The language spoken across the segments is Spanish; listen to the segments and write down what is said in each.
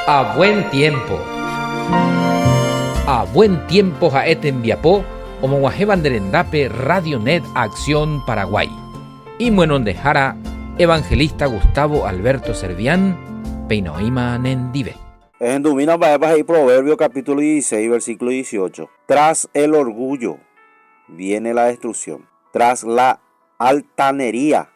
A buen tiempo. A buen tiempo jaeten viapó, omoguaje banderendape Radionet Acción Paraguay. Y Muenondejara, Evangelista Gustavo Alberto Servián, Peinoima Nendive. En Dumina Baepas y Proverbio capítulo 16, versículo 18. Tras el orgullo viene la destrucción. Tras la altanería,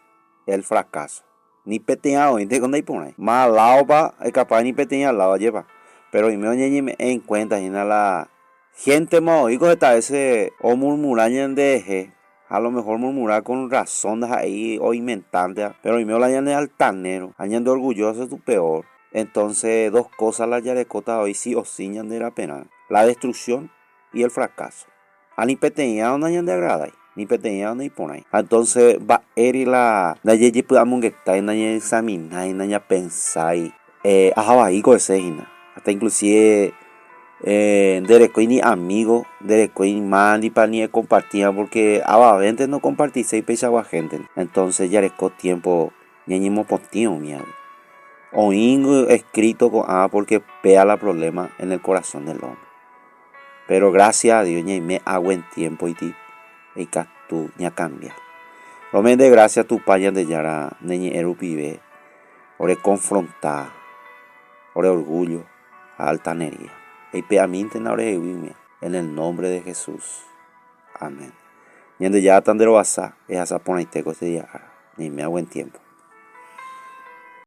el fracaso. Ni peteado, ¿entiendes dónde hay pone? Más lao pa, es capaz ni peteña al lado lleva. Pero y me en cuenta, y la gente más oigo esta ese o murmurañan de eje. A lo mejor murmurar con razón de ahí o inventante. Pero y me la de altanero, añan de orgulloso es tu peor. Entonces, dos cosas la yarecota hoy sí o sí de la pena. La destrucción y el fracaso. A ni peteña donde añan de agrada. Ni peteña donde pone. Entonces, va eri la yeji podamos que está en aña examinar, en aña pensar. Ahí con ese hina. Hasta inclusive derecho ni amigo, derecho ni más ni para ni compartir porque a veces no compartir seis pesos a gente. Entonces, ya reco tiempo ñeñimo potio miedo. Oingo escrito con A porque pega la problema en el corazón del hombre. Pero gracias a Dios, me hago en tiempo y ti, y tú ya cambia. Lo menos de gracias a tu paña de yara, neñe eru pibe, ore confrontar, ore orgullo, altanería. Y peamente en ore en el nombre de Jesús. Amén. Yende ya tandero basa, es asa ponaiteco este día, ni me hago en tiempo.